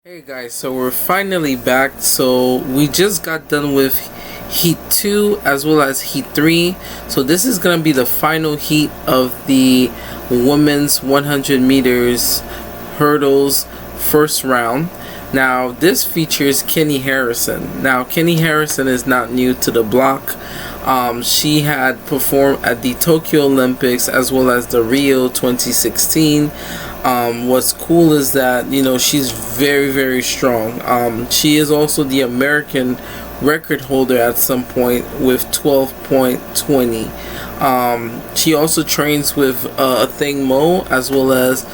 Hey guys, so we're finally back. So we just got done with Heat 2 as well as Heat 3. So this is going to be the final heat of the women's 100 meters hurdles first round. Now this features Keni Harrison. Now Keni Harrison is not new to the block. She had performed at the Tokyo Olympics as well as the Rio 2016. What's cool is that, she's very strong. She is also the American record holder at some point with 12.20. She also trains with Thing Mo as well as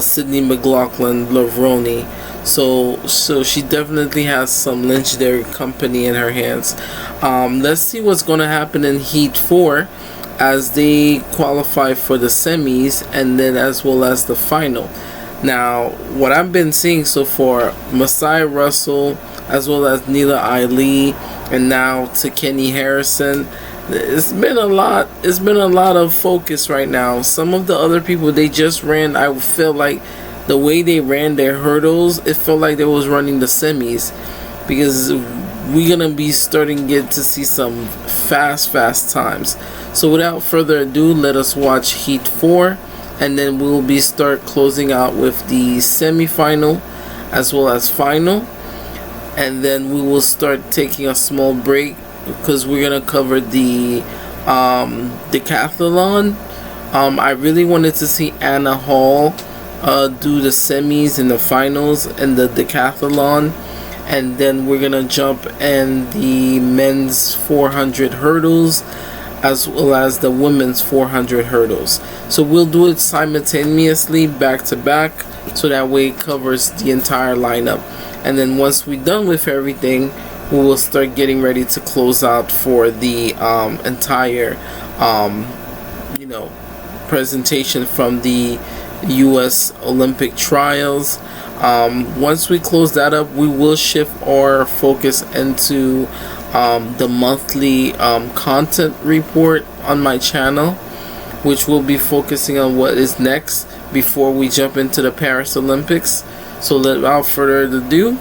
Sydney McLaughlin-Lavroni. So she definitely has some legendary company in her hands. Let's see what's going to happen in Heat 4 as they qualify for the semis and then as well as the final. Now, what I've been seeing so far, Masai Russell as well as Nila Ali and now to Keni Harrison, it's been a lot of focus right now. Some of the other people they just ran, I feel like the way they ran their hurdles, it felt like they was running the semis, because we're gonna be starting to get to see some fast times. So without further ado, let us watch Heat 4, and then we'll be start closing out with the semi-final as well as final, and then we will start taking a small break because we're gonna cover the decathlon. I really wanted to see Anna Hall do the semis and the finals and the decathlon, and then we're gonna jump in the men's 400 hurdles as well as the women's 400 hurdles. So we'll do it simultaneously back to back, so that way it covers the entire lineup. And then once we're done with everything, we will start getting ready to close out for the entire presentation from the US Olympic trials. Once we close that up, we will shift our focus into the monthly content report on my channel, which will be focusing on what is next before we jump into the Paris Olympics. So without further ado,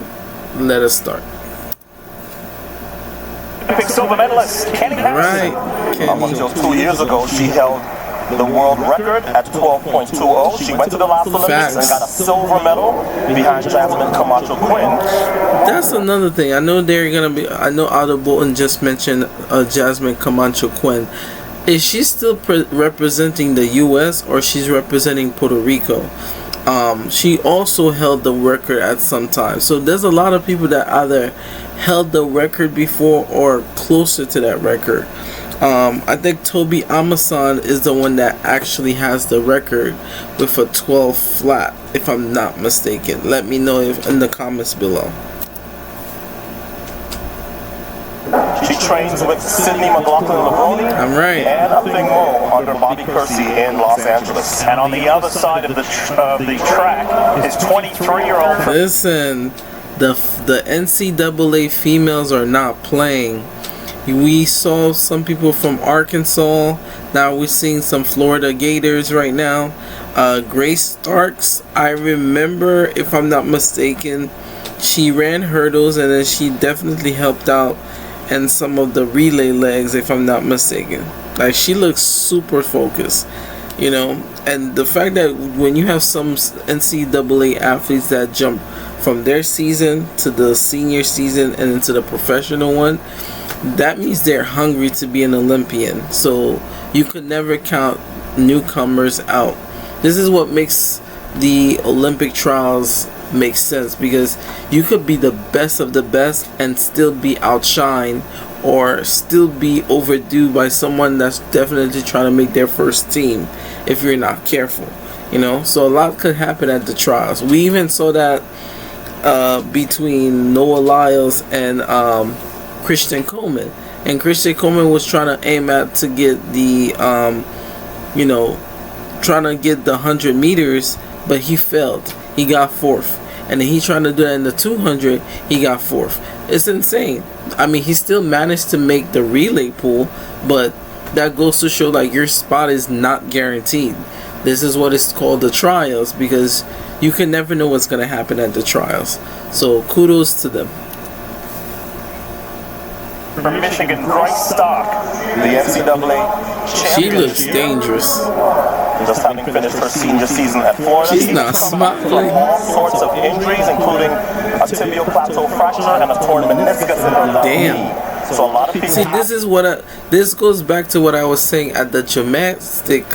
let us start. Olympic silver medalist Keni Harrison. Right, Almost just 2 years ago, she held the world record at 12.20. She went to the last Olympics and got a silver medal behind Jasmine Camacho Quinn. That's another thing. I know I know Otto Bolton just mentioned Jasmine Camacho Quinn. Is she still representing the U.S. or she's representing Puerto Rico? She also held the record at some time. So there's a lot of people that either held the record before or closer to that record. I think Toby Amason is the one that actually has the record with a 12 flat, if I'm not mistaken. Let me know in the comments below. She trains with Sydney McLaughlin-Lavroni and Thing Mo under Bobby Kersey in Los Angeles. And on the other side of the track is 23-year-old. Listen, the NCAA females are not playing. We saw some people from Arkansas. Now we're seeing some Florida Gators right now. Grace Starks, I remember, if I'm not mistaken, she ran hurdles and then she definitely helped out in some of the relay legs, if I'm not mistaken. Like, she looks super focused, and the fact that when you have some NCAA athletes that jump from their season to the senior season and into the professional one, that means they're hungry to be an Olympian. So you could never count newcomers out. This is what makes the Olympic trials make sense, because you could be the best of the best and still be outshined or still be overdue by someone that's definitely trying to make their first team if you're not careful. So a lot could happen at the trials. We even saw that between Noah Lyles and Christian Coleman, and Christian Coleman was trying to aim at to get the trying to get the 100 meters, but he failed. He got fourth, and then he trying to do that in the 200. He got fourth. It's insane. I mean, he still managed to make the relay pool, but that goes to show, like, your spot is not guaranteed. This is what is called the trials, because you can never know what's going to happen at the trials. So kudos to them. From Michigan, Grace Stark, the NCAA champion. She looks dangerous. Just having finished her senior season at Florida. She's not smiling. All sorts of injuries, including a tibial plateau fracture and a torn meniscus in her left knee. So a lot of people. See, this goes back to what I was saying at the gymnastic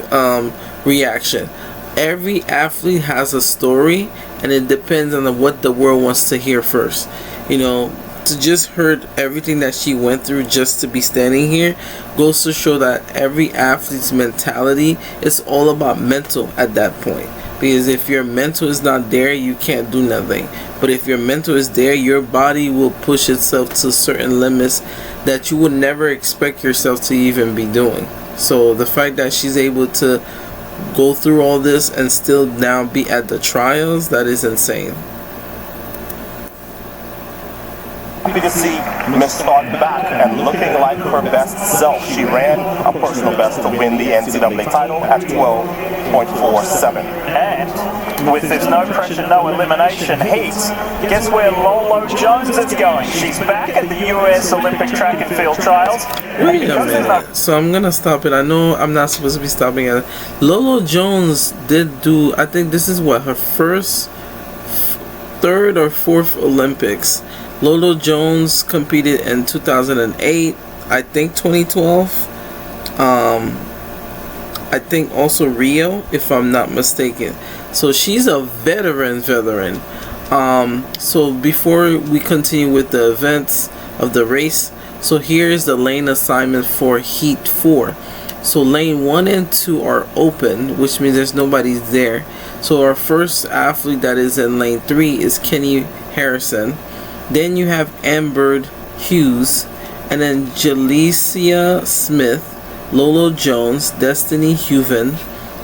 reaction. Every athlete has a story, and it depends on what the world wants to hear first. You know, to just heard everything that she went through just to be standing here goes to show that every athlete's mentality is all about mental at that point. Because if your mental is not there, you can't do nothing. But if your mental is there, your body will push itself to certain limits that you would never expect yourself to even be doing. So the fact that she's able to go through all this and still now be at the trials, that is insane. Happy to see Miss Stark back and looking like her best self. She ran a personal best to win the NCAA title at 12.47. And with this no pressure, no elimination heat, guess where Lolo Jones is going? She's back at the U.S. Olympic track and field trials. Wait a minute. So I'm going to stop it. I know I'm not supposed to be stopping it. Lolo Jones did do, I think this is what, her first, third or fourth Olympics. Lolo Jones competed in 2008, I think 2012, I think also Rio, if I'm not mistaken. So she's a veteran. So before we continue with the events of the race, so here's the lane assignment for Heat 4. So lane 1 and 2 are open, which means there's nobody there. So our first athlete that is in lane 3 is Keni Harrison. Then you have Amber Hughes, and then Jalecia Smith, Lolo Jones, Destiny Huven,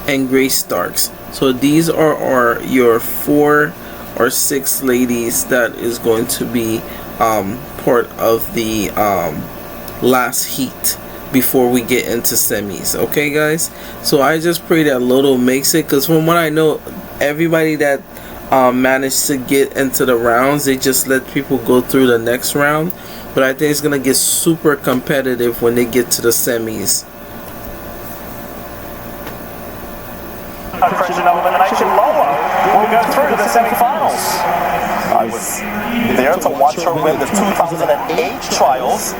and Grace Starks. So these are your 4 or 6 ladies that is going to be part of the last heat before we get into semis. Okay, guys? So I just pray that Lolo makes it, because from what I know, everybody that managed to get into the rounds, they just let people go through the next round. But I think it's gonna get super competitive when they get to the semis. Pressure no elimination, Lolo will go through to the semifinals. I was there to watch her win the 2008 trials.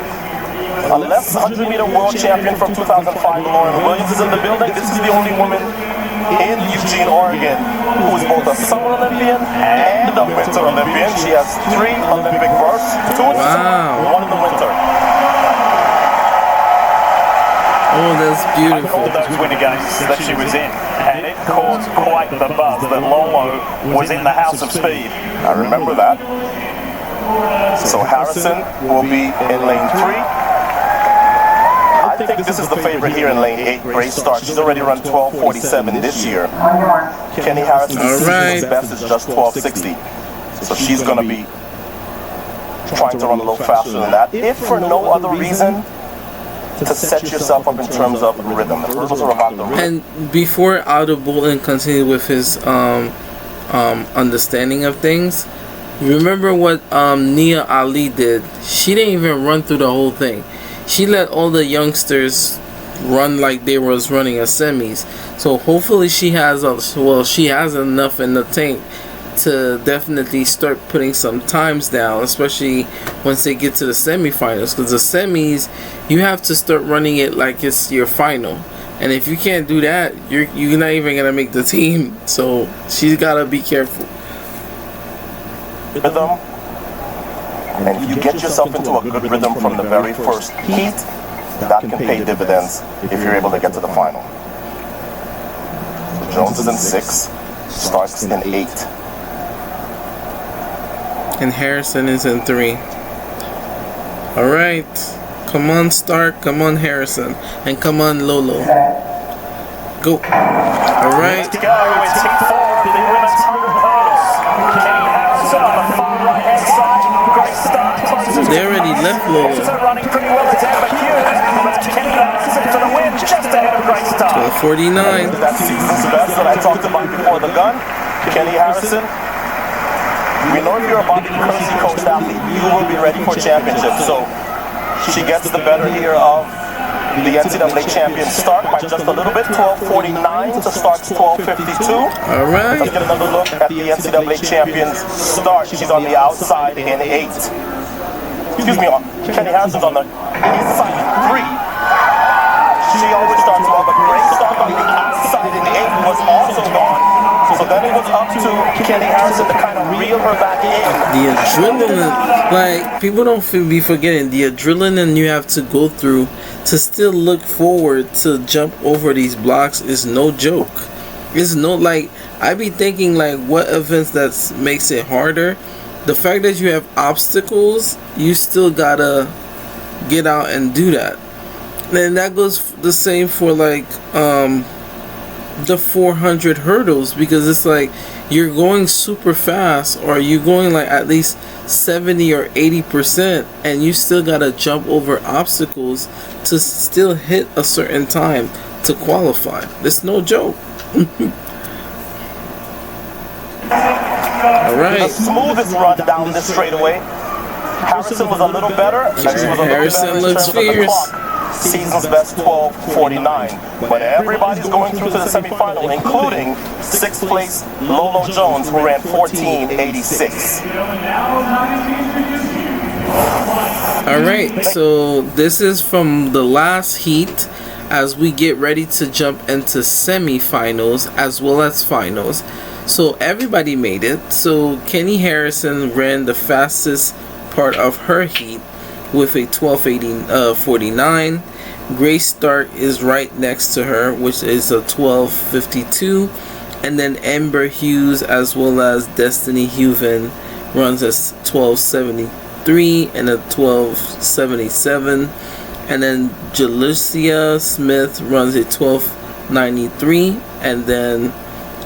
A less 100-meter world champion from 2005, Lauren Williams, is in the building. This is the only woman in Eugene, Oregon, who is both a Summer Olympian and a Winter Olympian. She has 3 Olympic berths, 2 in the summer, 1 in the winter. Oh, that's beautiful. All those winter games that she was in, and it caused quite the buzz that Lolo was in the House of Speed. I remember that. So Harrison will be in lane 3. I think this is the favorite here in lane 8, Grace Stark. She's already run 12:47 this year. Keni Harrison's best is just 12:60. So she's going to be trying to run a little faster than that, if for no other reason, to set yourself up in terms of rhythm. The hurdles are about the rhythm. And before Aldo Bolton continued with his understanding of things, remember what Nia Ali did? She didn't even run through the whole thing. She let all the youngsters run like they was running a semis. So hopefully she has enough in the tank to definitely start putting some times down, especially once they get to the semifinals. Because the semis, you have to start running it like it's your final. And if you can't do that, you're not even gonna make the team. So she's gotta be careful. Rhythm. And if you get yourself into a good rhythm from the very first heat, that can pay dividends if you're able to get to the final. So Jones is in 6, Starks in 8. And Harrison is in 3. Alright. Come on, Stark. Come on, Harrison. And come on, Lolo. Go. Alright. Let's go. It's heat 4 of the women's 100 hurdles. Keni Harrison on the far right-hand side. Grace Stark closes. They already left Lolo. Also running pretty well as Amber Hughes. But Keni Harrison for the win, just ahead of Grace Stark. 12:49. That season's best that I talked about before the gun. Keni Harrison, we know if you're a Bobby Kersee coached athlete, you will be ready for championships. So she gets the better here of the NCAA champion start by just a little bit, 12:49 to start 12:52. All right. Let's get another look at the NCAA champion's start. She's on the outside in 8. Excuse me, Keni Harrison's on the inside in 3. She always starts well, but great start on the outside in 8 was also gone. So then it was up to Keni Harrison to kind of reel her back in. The adrenaline, like, people don't be forgetting the adrenaline you have to go through to still look forward to jump over these blocks is no joke. It's no, like, I be thinking, like, what events that makes it harder. The fact that you have obstacles, you still gotta get out and do that. And that goes the same for, like, the 400 hurdles, because it's like you're going super fast, or you're going like at least 70 or 80%, and you still gotta jump over obstacles to still hit a certain time to qualify. It's no joke. Alright. The smoothest run down this straightaway. Harrison was a little better. Harrison looks fierce. Season's best 12:49. But everybody's going through to the semifinal, including 6th place Lolo Jones, who ran 14:86. Alright, so this is from the last heat as we get ready to jump into semifinals as well as finals. So everybody made it. So Keni Harrison ran the fastest part of her heat with a 12:49. Grace Stark is right next to her, which is a 12:52, and then Amber Hughes as well as Destiny Heuven runs a 12:73 and a 12:77, and then Jalicia Smith runs a 12:93, and then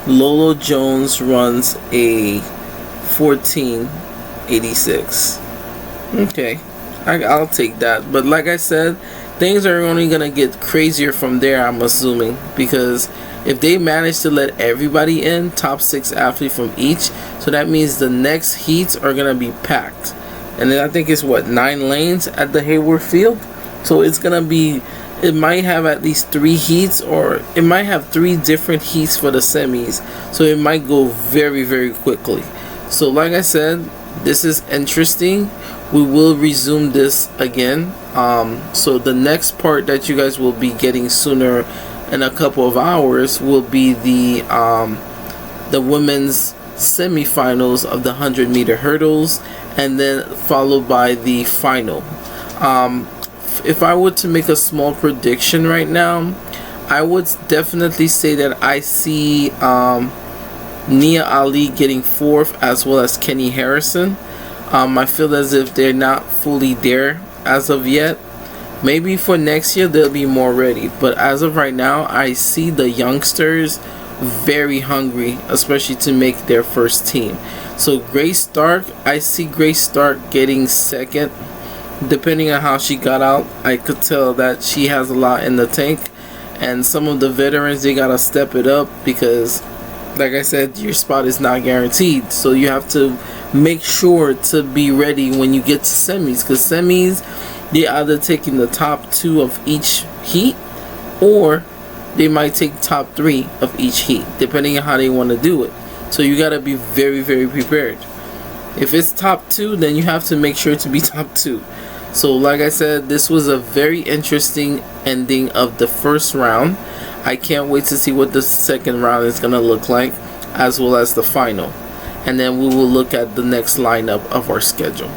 Lolo Jones runs a 14:86. Okay, I'll take that. But like I said, things are only gonna get crazier from there, I'm assuming, because if they manage to let everybody in, top 6 athletes from each, so that means the next heats are gonna be packed. And then I think it's what, 9 lanes at the Hayward Field, so it's gonna be, it might have at least 3 heats, or it might have 3 different heats for the semis, so it might go very, very quickly. So like I said, this is interesting. We will resume this again. So the next part that you guys will be getting sooner in a couple of hours will be the women's semifinals of the 100-meter hurdles, and then followed by the final. If I were to make a small prediction right now, I would definitely say that I see Nia Ali getting 4th as well as Keni Harrison. I feel as if they're not fully there as of yet. Maybe for next year they'll be more ready, but as of right now, I see the youngsters very hungry, especially to make their first team. So Grace Stark, I see Grace Stark getting 2nd. Depending on how she got out, I could tell that she has a lot in the tank, and some of the veterans, they gotta step it up, because like I said, your spot is not guaranteed, so you have to make sure to be ready when you get to semis, because semis, they're either taking the top 2 of each heat, or they might take top 3 of each heat, depending on how they want to do it. So you got to be very, very prepared. If it's top 2, then you have to make sure to be top 2. So like I said, this was a very interesting ending of the first round. I can't wait to see what the second round is going to look like, as well as the final. And then we will look at the next lineup of our schedule.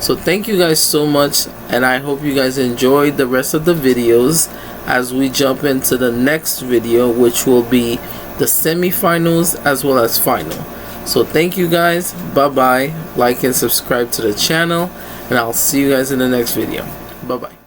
So thank you guys so much, and I hope you guys enjoyed the rest of the videos as we jump into the next video, which will be the semifinals as well as final. So thank you guys, bye bye, like and subscribe to the channel, and I'll see you guys in the next video. Bye bye.